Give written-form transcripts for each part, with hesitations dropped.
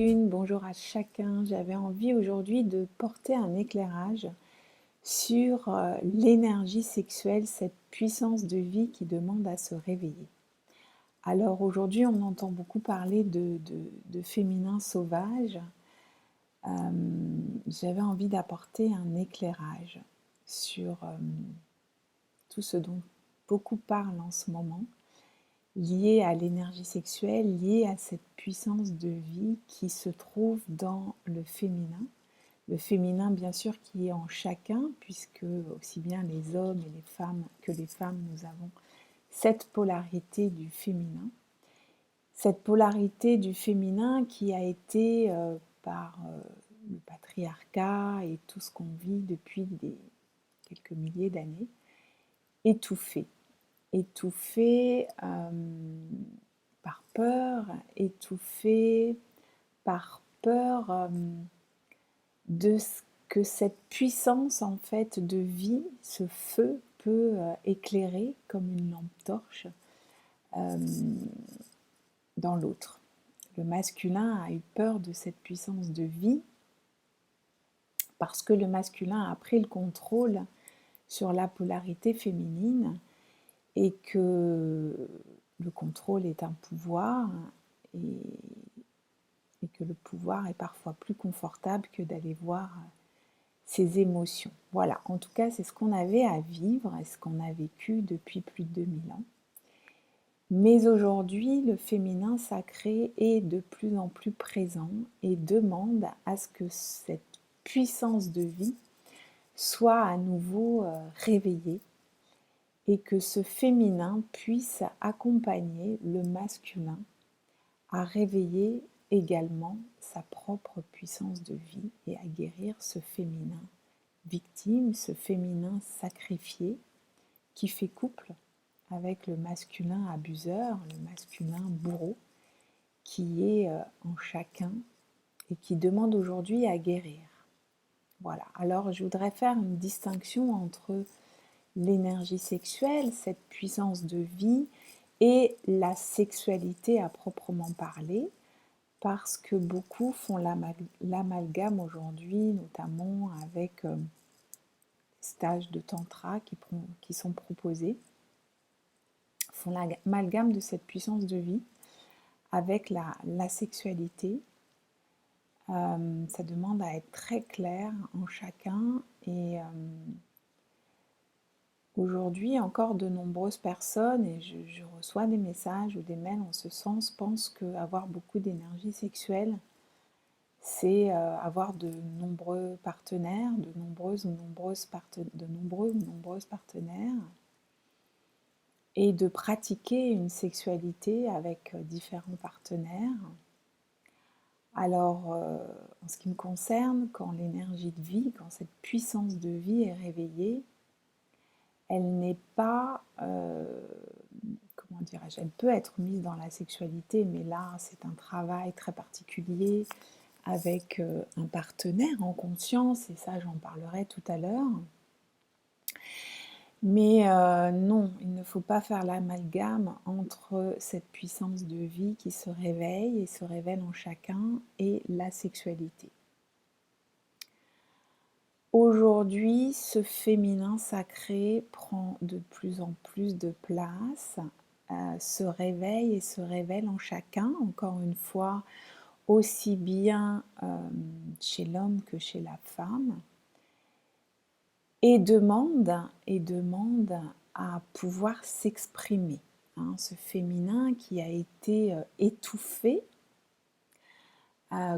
chacune, bonjour à chacun. J'avais envie aujourd'hui de porter un éclairage sur l'énergie sexuelle, cette puissance de vie qui demande à se réveiller. Alors aujourd'hui, on entend beaucoup parler de féminin sauvage. J'avais envie d'apporter un éclairage sur tout ce dont beaucoup parlent en ce moment, lié à l'énergie sexuelle, lié à cette puissance de vie qui se trouve dans le féminin. Le féminin, bien sûr, qui est en chacun, puisque aussi bien les hommes et les femmes que les femmes, nous avons cette polarité du féminin. Cette polarité du féminin qui a été, par le patriarcat et tout ce qu'on vit depuis quelques milliers d'années, étouffée. Étouffée par peur, étouffée par peur de ce que cette puissance en fait de vie, ce feu peut éclairer comme une lampe torche dans l'autre. Le masculin a eu peur de cette puissance de vie parce que le masculin a pris le contrôle sur la polarité féminine et que le contrôle est un pouvoir et que le pouvoir est parfois plus confortable que d'aller voir ses émotions. Voilà, en tout cas, c'est ce qu'on avait à vivre et ce qu'on a vécu depuis plus de 2000 ans. Mais aujourd'hui, le féminin sacré est de plus en plus présent et demande à ce que cette puissance de vie soit à nouveau réveillée et que ce féminin puisse accompagner le masculin à réveiller également sa propre puissance de vie et à guérir ce féminin victime, ce féminin sacrifié qui fait couple avec le masculin abuseur, le masculin bourreau qui est en chacun et qui demande aujourd'hui à guérir. Voilà, alors je voudrais faire une distinction entre l'énergie sexuelle, cette puissance de vie, et la sexualité à proprement parler, parce que beaucoup font l'amalgame aujourd'hui, notamment avec les stages de tantra qui sont proposés, font l'amalgame de cette puissance de vie avec la sexualité. Ça demande à être très clair en chacun et aujourd'hui, encore de nombreuses personnes, et je reçois des messages ou des mails en ce sens, pensent qu'avoir beaucoup d'énergie sexuelle, c'est avoir de nombreux partenaires, de nombreux ou nombreuses partenaires, et de pratiquer une sexualité avec différents partenaires. Alors, en ce qui me concerne, quand l'énergie de vie, quand cette puissance de vie est réveillée, elle n'est pas, comment dirais-je, elle peut être mise dans la sexualité, mais là, c'est un travail très particulier avec un partenaire en conscience, et ça, j'en parlerai tout à l'heure. Mais non, il ne faut pas faire l'amalgame entre cette puissance de vie qui se réveille et se révèle en chacun et la sexualité. Aujourd'hui, ce féminin sacré prend de plus en plus de place, se réveille et se révèle en chacun, encore une fois, aussi bien chez l'homme que chez la femme, et demande à pouvoir s'exprimer. Ce féminin qui a été étouffé,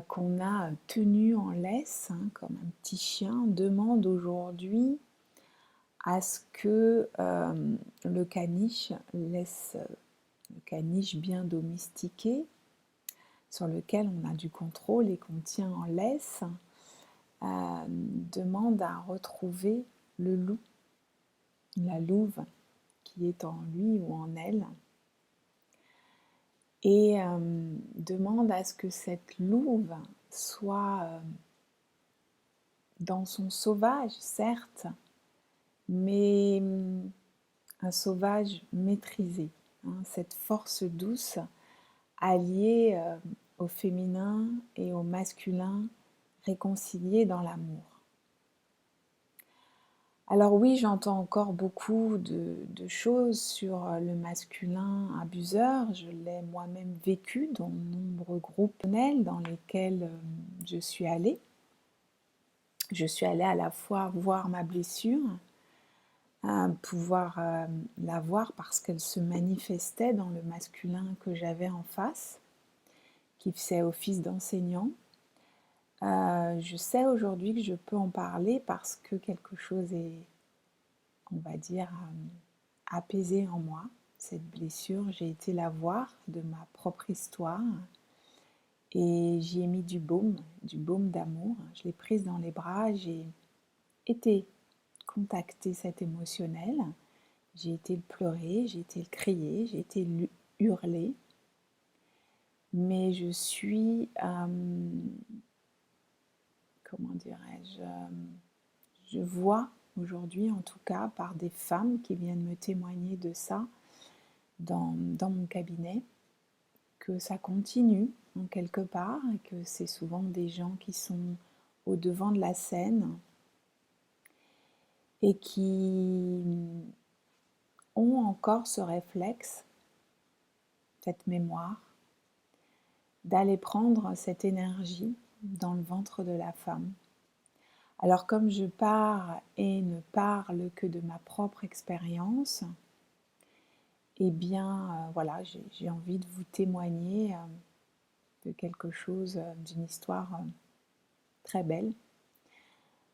qu'on a tenu en laisse, comme un petit chien, demande aujourd'hui à ce que le caniche laisse le caniche bien domestiqué, sur lequel on a du contrôle et qu'on tient en laisse, demande à retrouver le loup, la louve qui est en lui ou en elle, et demande à ce que cette louve soit dans son sauvage, certes, mais un sauvage maîtrisé, cette force douce alliée au féminin et au masculin réconciliés dans l'amour. Alors oui, j'entends encore beaucoup de choses sur le masculin abuseur. Je l'ai moi-même vécu dans de nombreux groupes dans lesquels je suis allée. Je suis allée à la fois voir ma blessure, pouvoir la voir parce qu'elle se manifestait dans le masculin que j'avais en face, qui faisait office d'enseignant. Je sais aujourd'hui que je peux en parler parce que quelque chose est, on va dire, apaisé en moi. Cette blessure, j'ai été la voir de ma propre histoire et j'y ai mis du baume d'amour. Je l'ai prise dans les bras, j'ai été contacter cet émotionnel, j'ai été le pleurer, j'ai été le crier, j'ai été le hurler, mais je suis, comment dirais-je, je vois aujourd'hui en tout cas par des femmes qui viennent me témoigner de ça dans mon cabinet, que ça continue en quelque part et que c'est souvent des gens qui sont au devant de la scène et qui ont encore ce réflexe, cette mémoire, d'aller prendre cette énergie dans le ventre de la femme. Alors comme je pars et ne parle que de ma propre expérience, eh bien voilà, j'ai envie de vous témoigner de quelque chose, d'une histoire très belle.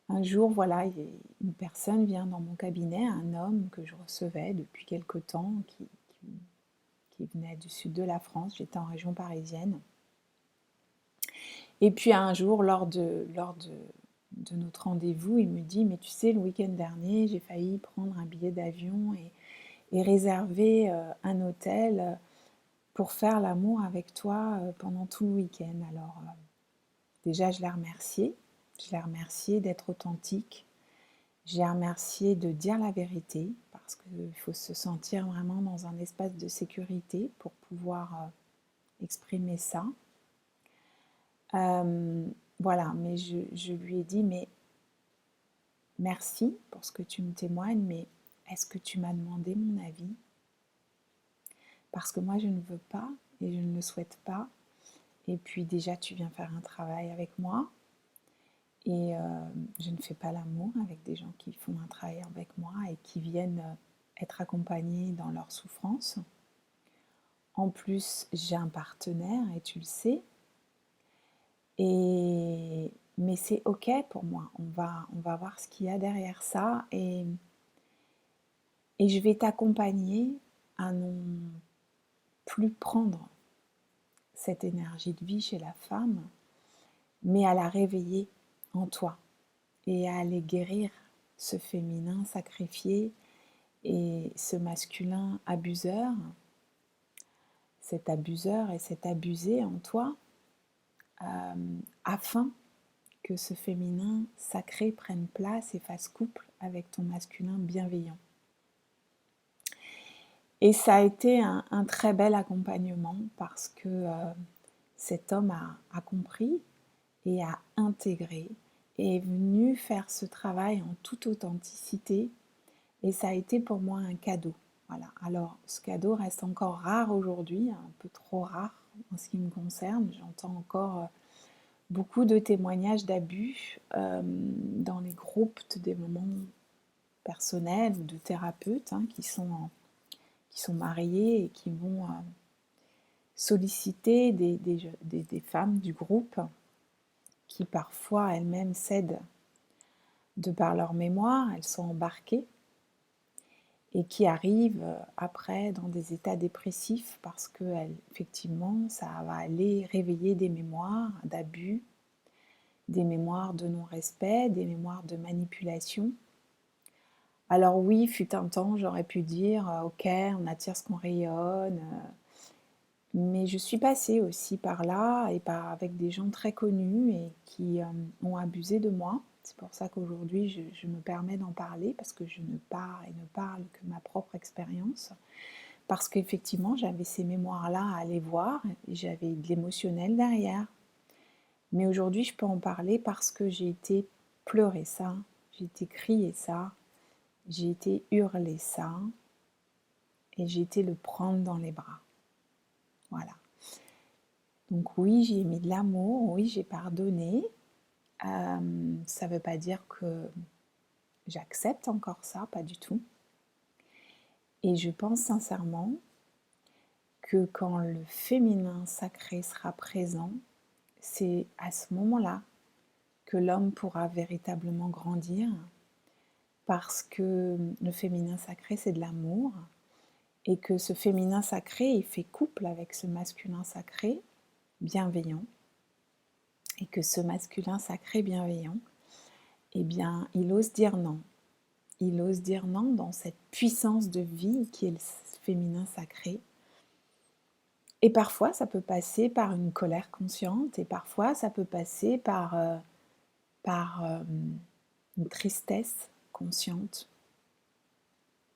Un jour, voilà, une personne vient dans mon cabinet, un homme que je recevais depuis quelque temps, qui venait du sud de la France, j'étais en région parisienne. Et puis un jour, lors de notre rendez-vous, il me dit « Mais tu sais, le week-end dernier, j'ai failli prendre un billet d'avion et réserver un hôtel pour faire l'amour avec toi pendant tout le week-end. » Alors déjà, je l'ai remercié. Je l'ai remercié d'être authentique. Je l'ai remercié de dire la vérité parce qu'il faut se sentir vraiment dans un espace de sécurité pour pouvoir exprimer ça. Voilà, mais je lui ai dit, mais merci pour ce que tu me témoignes, mais est-ce que tu m'as demandé mon avis? Parce que moi, je ne veux pas et je ne le souhaite pas. Et puis déjà, tu viens faire un travail avec moi. Et je ne fais pas l'amour avec des gens qui font un travail avec moi et qui viennent être accompagnés dans leur souffrance. En plus, j'ai un partenaire et tu le sais. Mais c'est ok pour moi, on va voir ce qu'il y a derrière ça et je vais t'accompagner à non plus prendre cette énergie de vie chez la femme, mais à la réveiller en toi et à aller guérir ce féminin sacrifié et ce masculin abuseur, cet abuseur et cet abusé en toi, afin que ce féminin sacré prenne place et fasse couple avec ton masculin bienveillant. Et ça a été un très bel accompagnement parce que cet homme a compris et a intégré et est venu faire ce travail en toute authenticité et ça a été pour moi un cadeau. Voilà. Alors ce cadeau reste encore rare aujourd'hui, un peu trop rare en ce qui me concerne. J'entends encore beaucoup de témoignages d'abus dans les groupes des moments personnels ou de thérapeutes qui sont mariés et qui vont solliciter des femmes du groupe qui parfois elles-mêmes cèdent de par leur mémoire, elles sont embarquées et qui arrivent après dans des états dépressifs parce que effectivement ça va aller réveiller des mémoires d'abus, des mémoires de non-respect, des mémoires de manipulation. Alors oui, fut un temps, j'aurais pu dire ok, on attire ce qu'on rayonne, mais je suis passée aussi par là et avec des gens très connus et qui ont abusé de moi. C'est pour ça qu'aujourd'hui je me permets d'en parler parce que je ne parle que ma propre expérience. parce qu'effectivement, j'avais ces mémoires-là à aller voir, et j'avais de l'émotionnel derrière. Mais aujourd'hui, je peux en parler parce que j'ai été pleurer ça, j'ai été crier ça, j'ai été hurler ça, et j'ai été le prendre dans les bras. Voilà. Donc oui, j'ai mis de l'amour, oui, j'ai pardonné. Ça ne veut pas dire que j'accepte encore ça, pas du tout. Et je pense sincèrement que quand le féminin sacré sera présent, c'est à ce moment-là que l'homme pourra véritablement grandir, parce que le féminin sacré, c'est de l'amour, et que ce féminin sacré, il fait couple avec ce masculin sacré bienveillant, et que ce masculin sacré bienveillant, eh bien, il ose dire non. Il ose dire non dans cette puissance de vie qui est le féminin sacré. Et parfois, ça peut passer par une colère consciente, et parfois, ça peut passer par une tristesse consciente.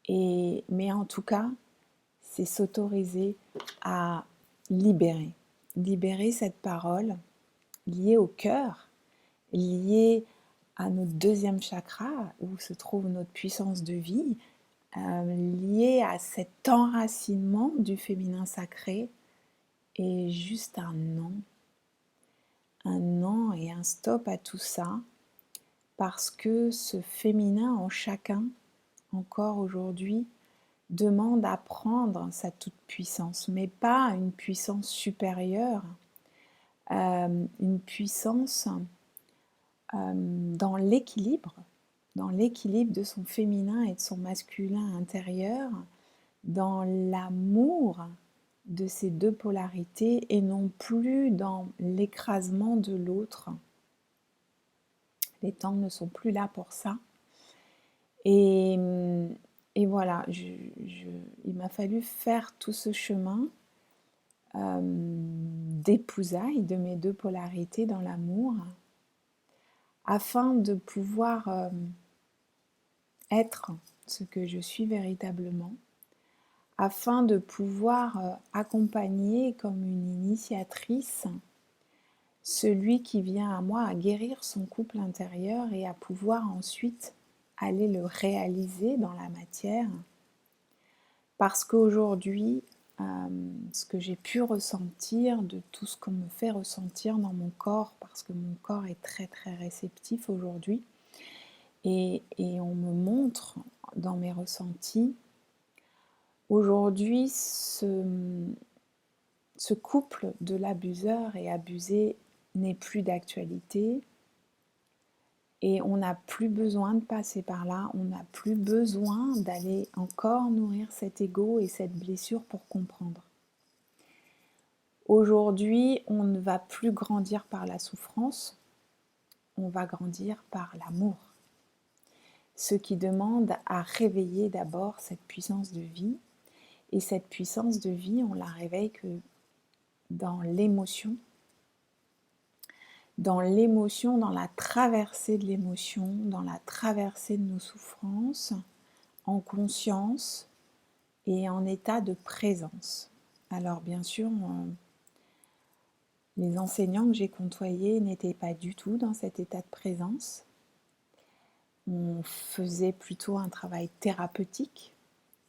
Mais en tout cas, c'est s'autoriser à libérer cette parole liée au cœur, liée à notre deuxième chakra, où se trouve notre puissance de vie, liée à cet enracinement du féminin sacré, et juste un non et un stop à tout ça, parce que ce féminin en chacun, encore aujourd'hui, demande à prendre sa toute-puissance, mais pas une puissance supérieure, une puissance dans l'équilibre de son féminin et de son masculin intérieur, dans l'amour de ces deux polarités et non plus dans l'écrasement de l'autre. Les temps ne sont plus là pour ça. Et voilà, il m'a fallu faire tout ce chemin d'épousailles de mes deux polarités dans l'amour, afin de pouvoir être ce que je suis véritablement, afin de pouvoir accompagner comme une initiatrice celui qui vient à moi à guérir son couple intérieur et à pouvoir ensuite aller le réaliser dans la matière. Parce qu'aujourd'hui, ce que j'ai pu ressentir de tout ce qu'on me fait ressentir dans mon corps, parce que mon corps est très très réceptif aujourd'hui, et on me montre dans mes ressentis, aujourd'hui ce couple de l'abuseur et abusé n'est plus d'actualité, et on n'a plus besoin de passer par là, on n'a plus besoin d'aller encore nourrir cet ego et cette blessure pour comprendre. Aujourd'hui, on ne va plus grandir par la souffrance, on va grandir par l'amour. Ce qui demande à réveiller d'abord cette puissance de vie, et cette puissance de vie, on la réveille que dans l'émotion, dans la traversée de l'émotion, dans la traversée de nos souffrances, en conscience et en état de présence. Alors bien sûr, les enseignants que j'ai côtoyés n'étaient pas du tout dans cet état de présence. On faisait plutôt un travail thérapeutique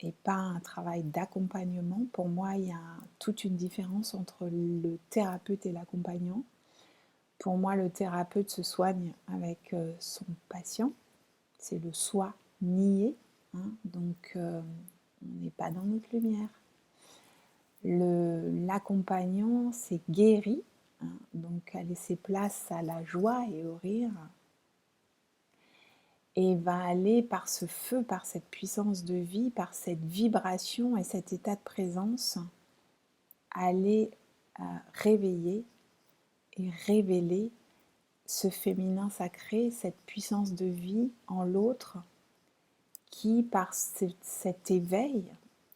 et pas un travail d'accompagnement. Pour moi, il y a toute une différence entre le thérapeute et l'accompagnant. Pour moi, le thérapeute se soigne avec son patient. C'est le soi nié, hein, donc on n'est pas dans notre lumière. L'accompagnant, c'est guéri, hein, donc à laisser place à la joie et au rire, et va aller par ce feu, par cette puissance de vie, par cette vibration et cet état de présence, aller réveiller et révéler ce féminin sacré, cette puissance de vie en l'autre, qui par cet éveil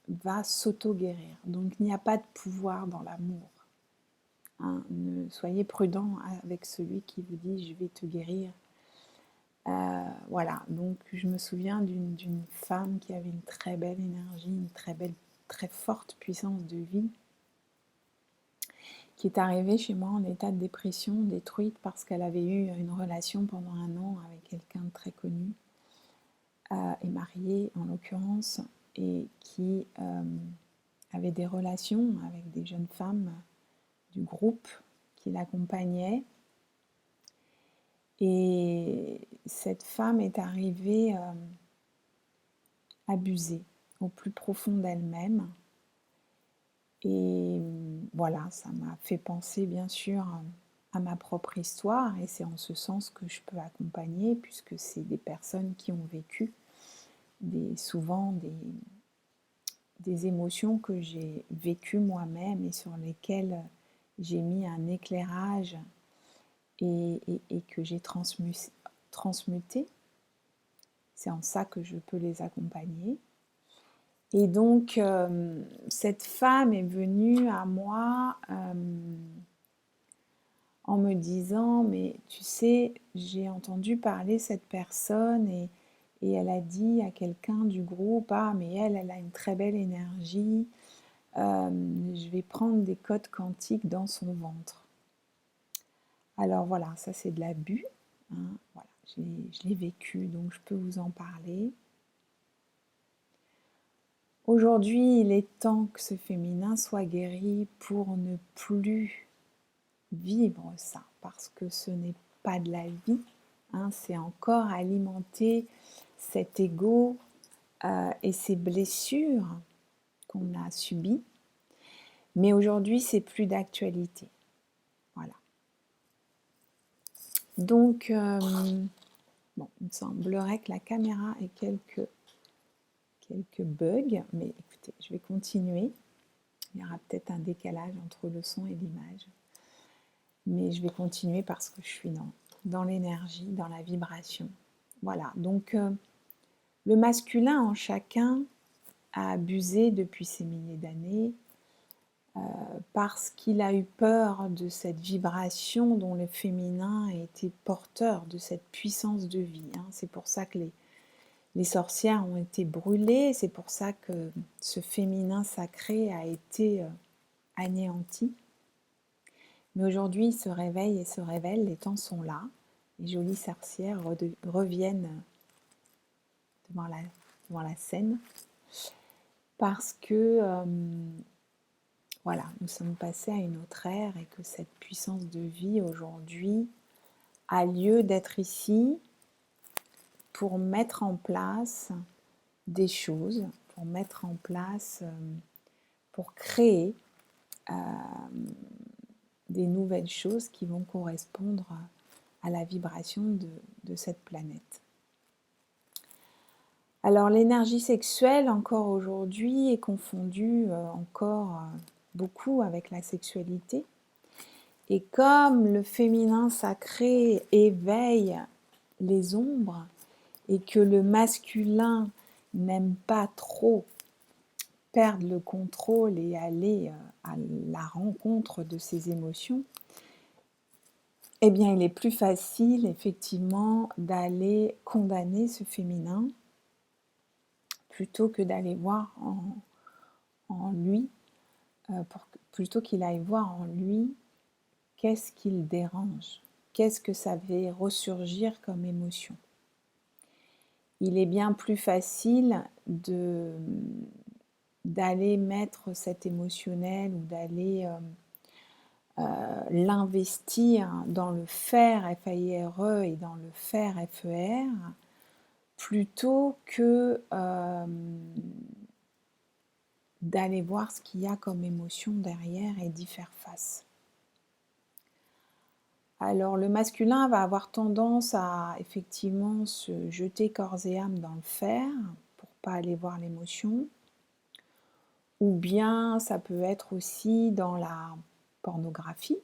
va s'auto-guérir. Donc il n'y a pas de pouvoir dans l'amour. Hein, soyez prudent avec celui qui vous dit je vais te guérir. Voilà, donc je me souviens d'une femme qui avait une très belle énergie, une très belle très forte puissance de vie, qui est arrivée chez moi en état de dépression, détruite parce qu'elle avait eu une relation pendant 1 an avec quelqu'un de très connu, et marié en l'occurrence, et qui avait des relations avec des jeunes femmes du groupe qui l'accompagnaient. Et cette femme est arrivée abusée au plus profond d'elle-même. Et voilà, ça m'a fait penser bien sûr à ma propre histoire, et c'est en ce sens que je peux accompagner, puisque c'est des personnes qui ont vécu souvent des émotions que j'ai vécues moi-même et sur lesquelles j'ai mis un éclairage et que j'ai transmuté. C'est en ça que je peux les accompagner. Et donc, cette femme est venue à moi en me disant, mais tu sais, j'ai entendu parler cette personne et elle a dit à quelqu'un du groupe, ah mais elle a une très belle énergie, je vais prendre des codes quantiques dans son ventre. Alors voilà, ça c'est de l'abus, hein, voilà, je l'ai vécu, donc je peux vous en parler. Aujourd'hui, il est temps que ce féminin soit guéri pour ne plus vivre ça, parce que ce n'est pas de la vie, hein, c'est encore alimenter cet ego et ces blessures qu'on a subies. Mais aujourd'hui, c'est plus d'actualité. Voilà. Donc, bon, il me semblerait que la caméra ait quelques bugs, mais écoutez, je vais continuer. Il y aura peut-être un décalage entre le son et l'image. Mais je vais continuer parce que je suis dans l'énergie, dans la vibration. Voilà, donc le masculin en chacun a abusé depuis ces milliers d'années parce qu'il a eu peur de cette vibration dont le féminin était porteur, de cette puissance de vie. Hein. C'est pour ça que les sorcières ont été brûlées, c'est pour ça que ce féminin sacré a été anéanti. Mais aujourd'hui, il se réveille et se révèle, les temps sont là. Les jolies sorcières reviennent devant la scène parce que voilà, nous sommes passés à une autre ère et que cette puissance de vie aujourd'hui a lieu d'être ici pour mettre en place des choses, pour mettre en place, pour créer des nouvelles choses qui vont correspondre à la vibration de cette planète. Alors l'énergie sexuelle encore aujourd'hui est confondue encore beaucoup avec la sexualité. Et comme le féminin sacré éveille les ombres et que le masculin n'aime pas trop perdre le contrôle et aller à la rencontre de ses émotions, eh bien il est plus facile effectivement d'aller condamner ce féminin plutôt que d'aller voir en lui, plutôt qu'il aille voir en lui qu'est-ce qui le dérange, qu'est-ce que ça fait ressurgir comme émotion. Il est bien plus facile d'aller mettre cet émotionnel ou d'aller l'investir dans le faire F-A-I-R-E et dans le faire F-E-R plutôt que d'aller voir ce qu'il y a comme émotion derrière et d'y faire face. Alors le masculin va avoir tendance à effectivement se jeter corps et âme dans le faire pour pas aller voir l'émotion, ou bien ça peut être aussi dans la pornographie,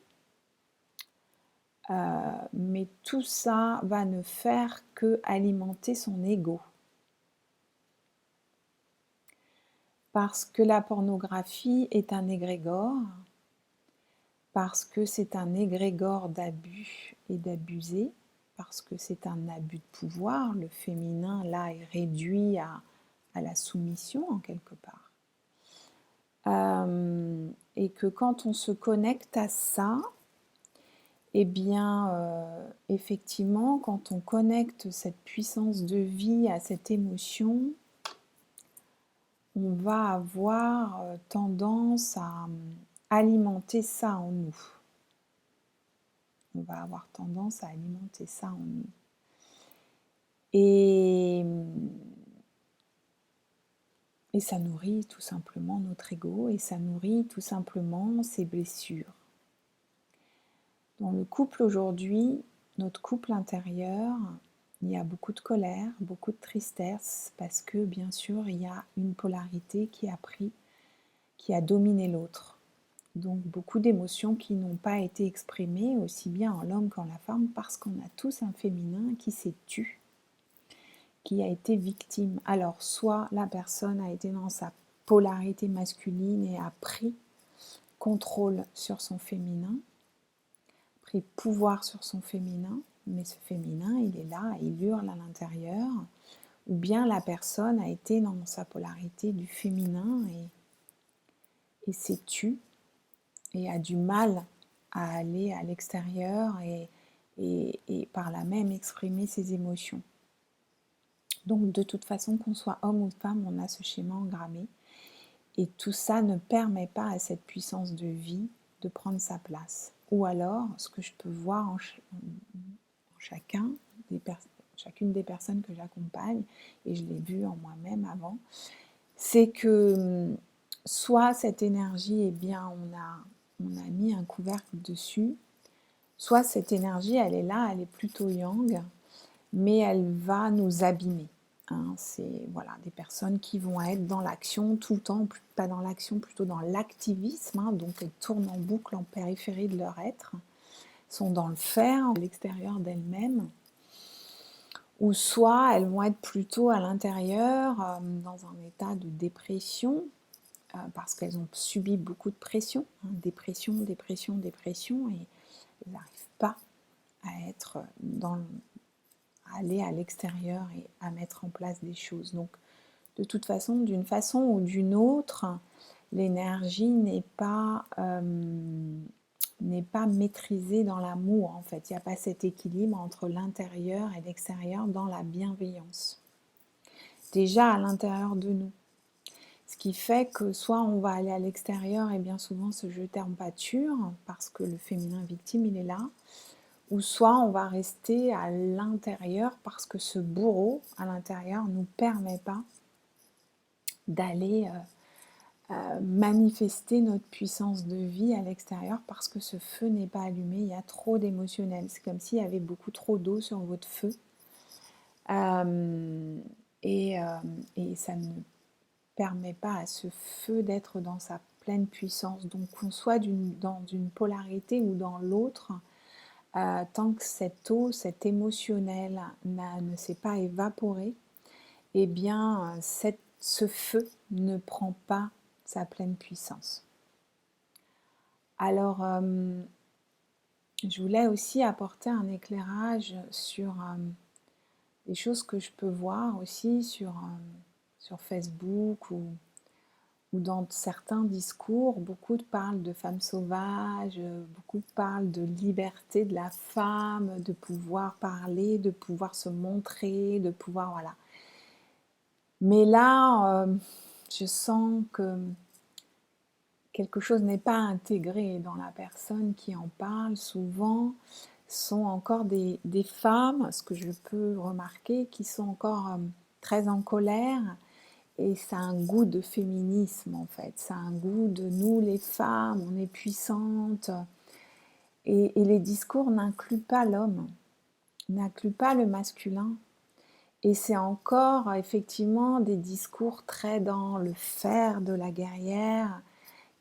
mais tout ça va ne faire que alimenter son ego. Parce que la pornographie est un égrégore, parce que c'est un égrégore d'abus et d'abusés, parce que c'est un abus de pouvoir, le féminin là est réduit à la soumission en quelque part. Et que quand on se connecte à ça, eh bien, effectivement, quand on connecte cette puissance de vie à cette émotion, on va avoir tendance à alimenter ça en nous. On va avoir tendance à alimenter ça en nous. Et ça nourrit tout simplement notre ego et ça nourrit tout simplement ses blessures. Dans le couple aujourd'hui, notre couple intérieur, il y a beaucoup de colère, beaucoup de tristesse, parce que bien sûr, il y a une polarité qui a dominé l'autre. Donc beaucoup d'émotions qui n'ont pas été exprimées, aussi bien en l'homme qu'en la femme, parce qu'on a tous un féminin qui s'est tu, qui a été victime. Alors soit la personne a été dans sa polarité masculine et a pris contrôle sur son féminin, pris pouvoir sur son féminin, mais ce féminin, il est là, il hurle à l'intérieur, ou bien la personne a été dans sa polarité du féminin et s'est tue et a du mal à aller à l'extérieur et par là même exprimer ses émotions. Donc de toute façon, qu'on soit homme ou femme, on a ce schéma engrammé. Et tout ça ne permet pas à cette puissance de vie de prendre sa place. Ou alors, ce que je peux voir en chacune des personnes que j'accompagne, et je l'ai vu en moi-même avant, c'est que soit cette énergie, eh bien, on a mis un couvercle dessus, soit cette énergie, elle est là, elle est plutôt yang, mais elle va nous abîmer. C'est voilà, des personnes qui vont être dans l'action tout le temps, pas dans l'action, plutôt dans l'activisme, donc elles tournent en boucle en périphérie de leur être, sont dans le faire, à l'extérieur d'elles-mêmes, ou soit elles vont être plutôt à l'intérieur, dans un état de dépression, parce qu'elles ont subi beaucoup de pression, dépression, et elles n'arrivent pas à être à aller à l'extérieur et à mettre en place des choses. Donc, de toute façon, d'une façon ou d'une autre, l'énergie n'est pas maîtrisée dans l'amour, en fait. Il n'y a pas cet équilibre entre l'intérieur et l'extérieur dans la bienveillance. Déjà à l'intérieur de nous. Ce qui fait que soit on va aller à l'extérieur et bien souvent se jeter en pâture, parce que le féminin victime, il est là, ou soit on va rester à l'intérieur parce que ce bourreau à l'intérieur ne nous permet pas d'aller manifester notre puissance de vie à l'extérieur parce que ce feu n'est pas allumé, il y a trop d'émotionnel. C'est comme s'il y avait beaucoup trop d'eau sur votre feu. Et ça ne permet pas à ce feu d'être dans sa pleine puissance. Donc qu'on soit dans une polarité ou dans l'autre, tant que cette eau, cet émotionnel ne s'est pas évaporé, eh bien ce feu ne prend pas sa pleine puissance. Alors, je voulais aussi apporter un éclairage sur des choses que je peux voir aussi sur Facebook ou dans certains discours. Beaucoup parlent de femmes sauvages, beaucoup parlent de liberté de la femme, de pouvoir parler, de pouvoir se montrer, de pouvoir, voilà. Mais là, je sens que quelque chose n'est pas intégré dans la personne qui en parle. Souvent, sont encore des femmes, ce que je peux remarquer, qui sont encore très en colère. Et ça a un goût de féminisme, en fait. Ça a un goût de nous, les femmes, on est puissantes. Et les discours n'incluent pas l'homme, n'incluent pas le masculin. Et c'est encore, effectivement, des discours très dans le faire de la guerrière,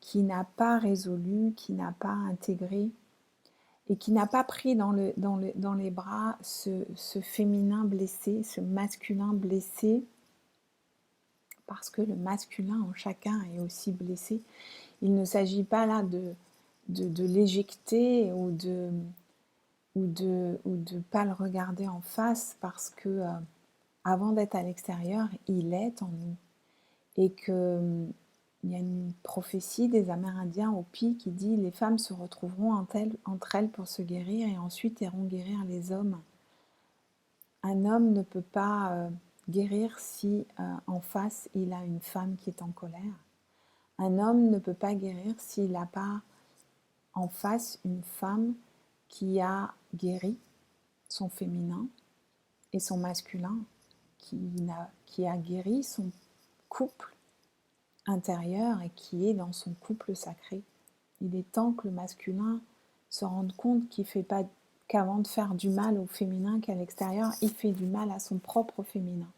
qui n'a pas résolu, qui n'a pas intégré, et qui n'a pas pris dans les bras ce féminin blessé, ce masculin blessé, parce que le masculin en chacun est aussi blessé. Il ne s'agit pas là de l'éjecter ou de pas le regarder en face, parce que avant d'être à l'extérieur, il est en nous. Et que il y a une prophétie des Amérindiens Hopi qui dit « Les femmes se retrouveront entre elles pour se guérir et ensuite iront guérir les hommes ». Un homme ne peut pas guérir si en face il a une femme qui est en colère. Un homme ne peut pas guérir s'il n'a pas en face une femme qui a guéri son féminin et son masculin, qui a guéri son couple intérieur et qui est dans son couple sacré. Il est temps que le masculin se rende compte qu'il ne fait pas qu'avant de faire du mal au féminin qu'à l'extérieur, il fait du mal à son propre féminin.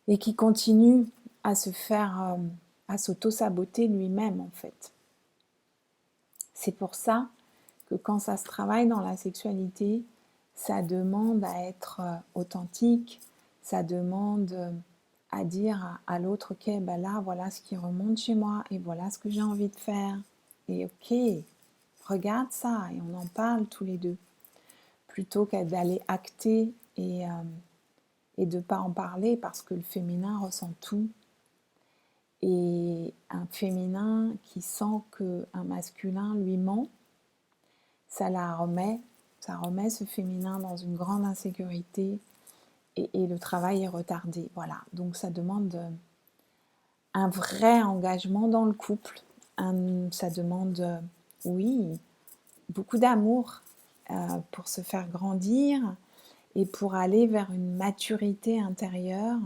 Et qui continue à se faire, à s'auto-saboter lui-même en fait. C'est pour ça que quand ça se travaille dans la sexualité, ça demande à être authentique, ça demande à dire à l'autre, ok, ben là, voilà ce qui remonte chez moi et voilà ce que j'ai envie de faire. Et ok, regarde ça et on en parle tous les deux. Plutôt qu'à d'aller acter et de ne pas en parler parce que le féminin ressent tout. Et un féminin qui sent qu'un masculin lui ment, ça remet ce féminin dans une grande insécurité et le travail est retardé. Voilà, donc ça demande un vrai engagement dans le couple, ça demande, oui, beaucoup d'amour pour se faire grandir et pour aller vers une maturité intérieure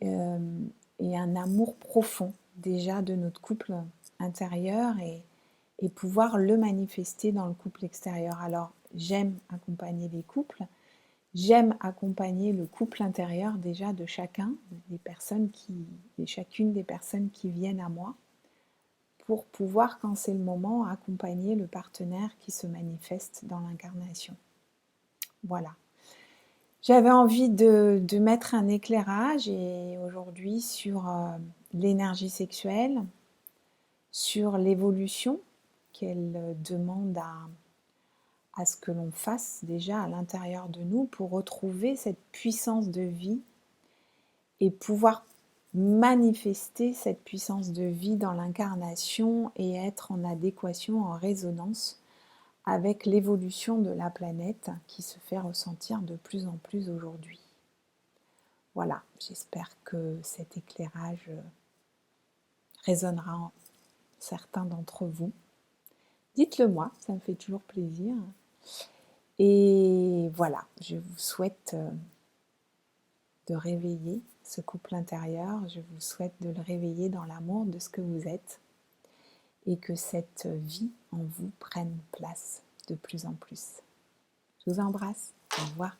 et un amour profond déjà de notre couple intérieur et pouvoir le manifester dans le couple extérieur. Alors, j'aime accompagner les couples, j'aime accompagner le couple intérieur déjà de chacune des personnes qui viennent à moi pour pouvoir, quand c'est le moment, accompagner le partenaire qui se manifeste dans l'incarnation. Voilà. J'avais envie de mettre un éclairage aujourd'hui sur l'énergie sexuelle, sur l'évolution qu'elle demande à ce que l'on fasse déjà à l'intérieur de nous pour retrouver cette puissance de vie et pouvoir manifester cette puissance de vie dans l'incarnation et être en adéquation, en résonance avec l'évolution de la planète qui se fait ressentir de plus en plus aujourd'hui. Voilà, j'espère que cet éclairage résonnera en certains d'entre vous. Dites-le moi, ça me fait toujours plaisir. Et voilà, je vous souhaite de réveiller ce couple intérieur, je vous souhaite de le réveiller dans l'amour de ce que vous êtes et que cette vie en vous prenne place de plus en plus. Je vous embrasse, au revoir.